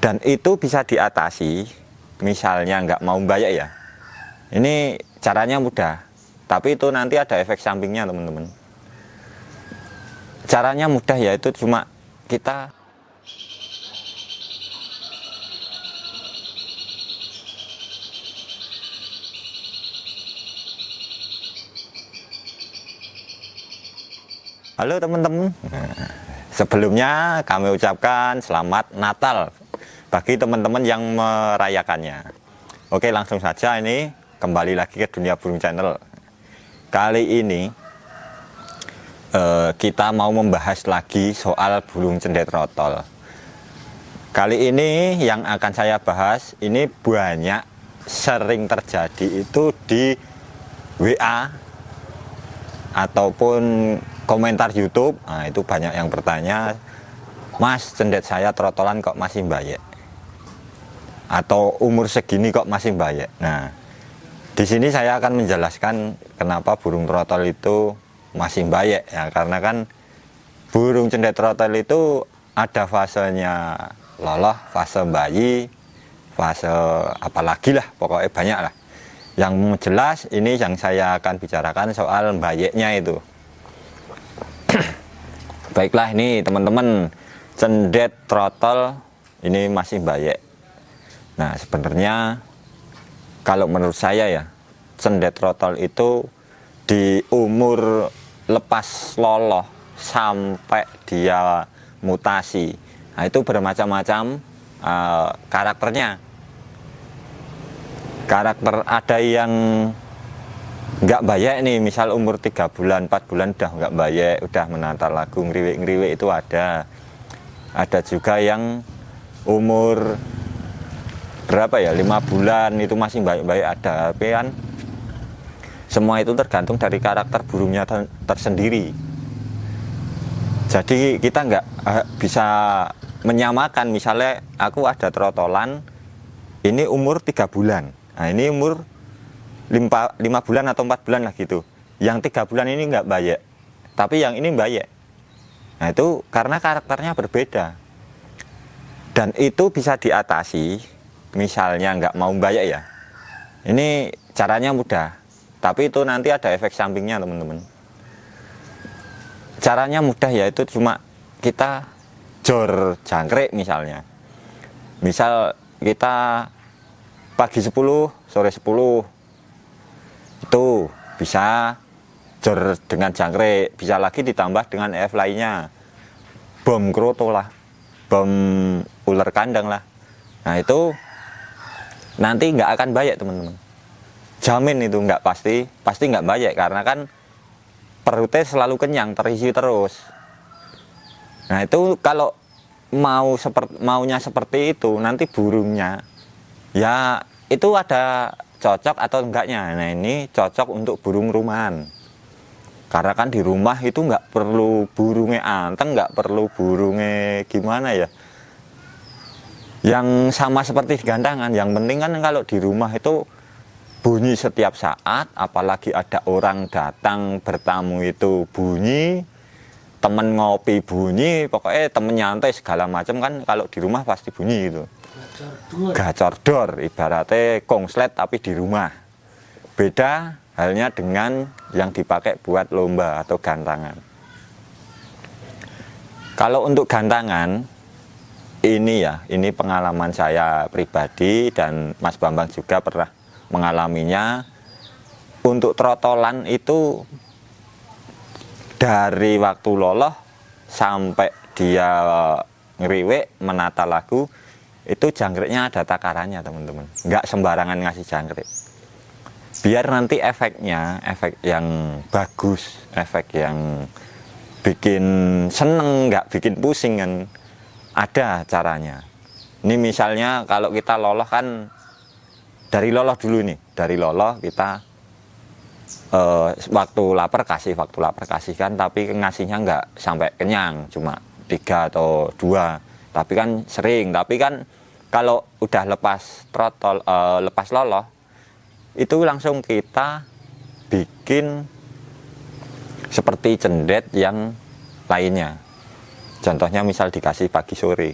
Dan itu bisa diatasi, misalnya nggak mau bayar ya. Ini caranya mudah, tapi itu nanti ada efek sampingnya teman-teman. Caranya mudah yaitu cuma kita halo teman-teman. Sebelumnya kami ucapkan selamat Natal bagi teman-teman yang merayakannya. Oke, langsung saja ini kembali lagi ke Dunia Burung Channel. Kali ini kita mau membahas lagi soal burung cendet trotol. Kali ini yang akan saya bahas ini banyak sering terjadi itu di WA ataupun komentar YouTube. Nah, itu banyak yang bertanya, Mas, cendet saya trotolan kok masih bayek, atau umur segini kok masih bayek. Nah, di sini saya akan menjelaskan kenapa burung trotol itu masih bayek ya, karena kan burung cendet trotol itu ada fasenya loloh, fase bayi, fase apalagi lah, pokoknya banyak lah. Yang jelas ini yang saya akan bicarakan soal bayeknya itu. Baiklah, ini teman-teman, cendet trotol ini masih bayek. Nah, sebenarnya kalau menurut saya ya, cendet trotol itu di umur lepas loloh sampai dia mutasi, nah itu bermacam-macam karakternya. Karakter ada yang nggak bayek nih, misal umur 3 bulan 4 bulan udah nggak bayek, udah menata lagu ngeriwik-ngeriwik, itu ada juga yang umur berapa ya, 5 bulan itu masih baik-baik ada. Tapi kan semua itu tergantung dari karakter burungnya tersendiri. Jadi kita nggak bisa menyamakan. Misalnya aku ada trotolan ini umur 3 bulan, nah ini umur 5 bulan atau 4 bulan lah gitu. Yang 3 bulan ini nggak bayek, tapi yang ini bayek. Nah, itu karena karakternya berbeda. Dan itu bisa diatasi, misalnya nggak mau bayek ya. Ini caranya mudah, tapi itu nanti ada efek sampingnya teman-teman. Caranya mudah yaitu cuma kita jor jangkrik misalnya. Misal kita pagi 10, sore 10. Itu bisa jor dengan jangkrik, bisa lagi ditambah dengan EF lainnya, bom kroto lah, bom ular kandang lah. Nah, itu nanti nggak akan bayek teman-teman, jamin itu nggak pasti nggak bayek, karena kan perutnya selalu kenyang, terisi terus. Nah, itu kalau maunya seperti itu, nanti burungnya ya itu ada cocok atau enggaknya. Nah, ini cocok untuk burung rumahan, karena kan di rumah itu nggak perlu burungnya anteng, nggak perlu burungnya gimana ya, yang sama seperti di gantangan. Yang penting kan kalau di rumah itu bunyi setiap saat, apalagi ada orang datang bertamu itu bunyi, temen ngopi bunyi, pokoknya temen nyantai segala macam kan, kalau di rumah pasti bunyi gitu. Gacor dor, ibaratnya kongslet tapi di rumah. Beda halnya dengan yang dipakai buat lomba atau gantangan. Kalau untuk gantangan ini ya, ini pengalaman saya pribadi dan Mas Bambang juga pernah mengalaminya. Untuk trotolan itu dari waktu loloh sampai dia ngeriwik menata lagu, itu jangkriknya ada takarannya teman-teman, nggak sembarangan ngasih jangkrik. Biar nanti efeknya efek yang bagus, efek yang bikin seneng, nggak bikin pusing kan, ada caranya. Ini misalnya kalau kita loloh kan dari loloh dulu nih, dari loloh kita waktu lapar kasih kan, tapi ngasihnya nggak sampai kenyang, cuma 3 atau 2, tapi kan sering. Tapi kan kalau udah lepas trotol, lepas loloh, itu langsung kita bikin seperti cendet yang lainnya. Contohnya misal dikasih pagi sore.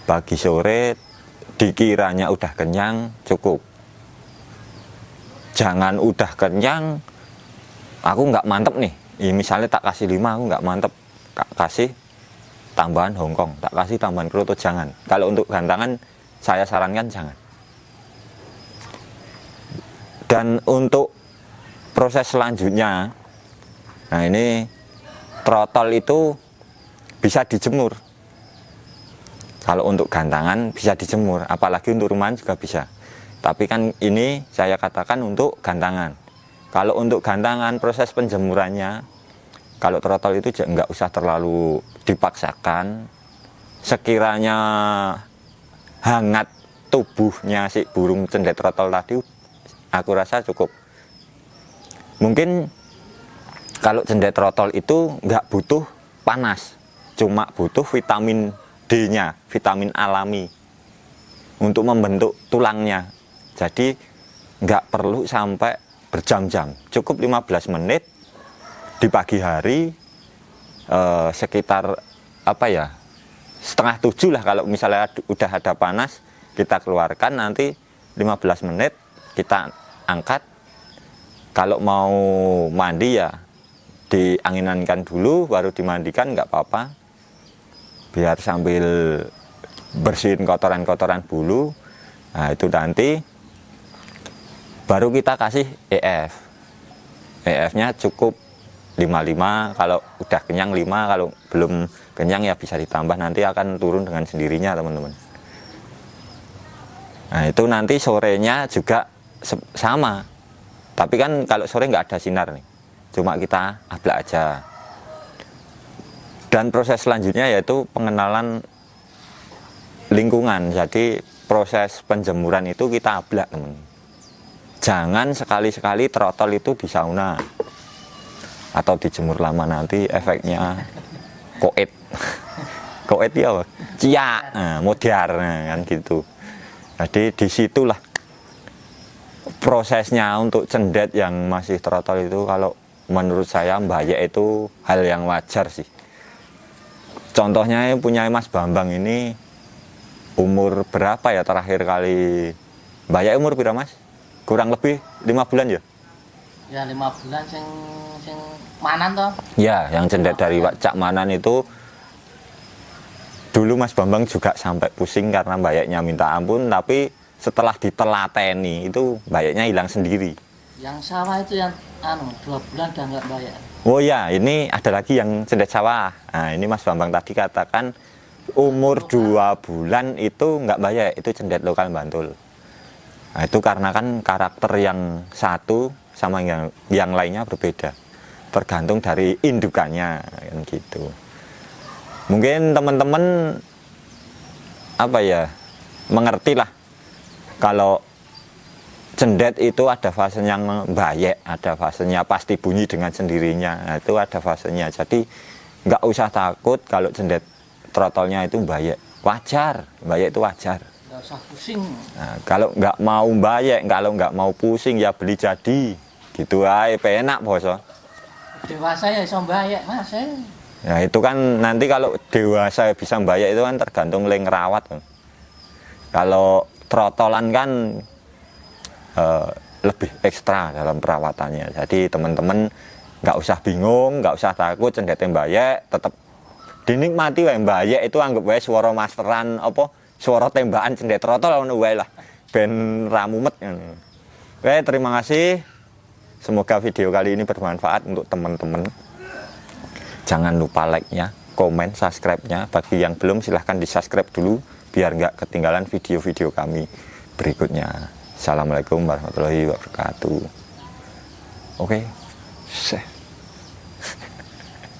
pagi sore dikiranya udah kenyang cukup. Jangan udah kenyang aku nggak mantep nih, ya, misalnya tak kasih 5 aku nggak mantep, kasih tambahan Hongkong, tak kasih tambahan kroto, jangan. Kalau untuk gantangan saya sarankan jangan. Dan untuk proses selanjutnya, nah ini trotol itu bisa dijemur. Kalau untuk gantangan bisa dijemur, apalagi untuk rumahan juga bisa. Tapi kan ini saya katakan untuk gantangan. Kalau untuk gantangan proses penjemurannya, kalau trotol itu nggak usah terlalu dipaksakan. Sekiranya hangat tubuhnya si burung cendet trotol tadi, aku rasa cukup. Mungkin kalau cendet trotol itu nggak butuh panas, cuma butuh vitamin D-nya, vitamin alami untuk membentuk tulangnya. Jadi nggak perlu sampai berjam-jam, cukup 15 menit di pagi hari, sekitar apa ya, 6:30 lah. Kalau misalnya udah ada panas, kita keluarkan, nanti 15 menit kita angkat. Kalau mau mandi ya dianginkan dulu baru dimandikan, nggak apa-apa, biar sambil bersihin kotoran-kotoran bulu. Nah itu nanti baru kita kasih EF nya cukup 5-5, kalau udah kenyang 5, kalau belum kenyang ya bisa ditambah, nanti akan turun dengan sendirinya teman-teman. Nah itu nanti sorenya juga sama, tapi kan kalau sore nggak ada sinar nih, cuma kita ablak aja. Dan proses selanjutnya yaitu pengenalan lingkungan. Jadi proses penjemuran itu kita ablak teman. Jangan sekali-sekali trotol itu di sauna atau dijemur lama, nanti efeknya koet. Koet ya ciak, nah, modar, nah, kan gitu. Jadi disitulah prosesnya untuk cendet yang masih trotol itu, kalau menurut saya mbayek itu hal yang wajar sih. Contohnya punya Mas Bambang ini umur berapa ya terakhir kali mbayek, umur berapa Mas? Kurang lebih 5 bulan ya? Ya 5 bulan sing manan toh? Ya, yang cendet dari Cak Manan itu. Dulu Mas Bambang juga sampai pusing karena mbayeknya minta ampun, tapi setelah ditelateni itu mbayeknya hilang sendiri. Yang sawah itu yang 2 bulan udah nggak bayar. Oh ya, ini ada lagi yang cendet sawah. Nah ini Mas Bambang tadi katakan umur 2 bulan itu nggak bayar, itu cendet lokal Bantul. Nah itu karena kan karakter yang satu sama yang lainnya berbeda, tergantung dari indukannya kan gitu. Mungkin teman-teman apa ya, mengerti lah kalau cendet itu ada fasenya mbayek, ada fasenya pasti bunyi dengan sendirinya. Nah, itu ada fasenya. Jadi nggak usah takut kalau cendet trotolnya itu mbayek. Wajar, mbayek itu wajar. Nggak usah pusing. Nah, kalau nggak mau mbayek, kalau nggak mau pusing ya beli jadi. Gitu aja, penak boso. Dewasa ya bisa mbayek Mas. Ya itu kan nanti kalau dewasa bisa mbayek itu kan tergantung leng rawat. Kalau trotolan kan lebih ekstra dalam perawatannya. Jadi teman-teman nggak usah bingung, nggak usah takut cendetnya mbayek, tetap dinikmati wae. Mbayek itu anggap wae suara masteran, apa suara tembakan cendet trotol ngono wae lah, ben ra mumet. Oke, terima kasih. Semoga video kali ini bermanfaat untuk teman-teman. Jangan lupa like-nya, komen, subscribe-nya. Bagi yang belum silahkan di-subscribe dulu biar nggak ketinggalan video-video kami berikutnya. Assalamualaikum warahmatullahi wabarakatuh. Oke.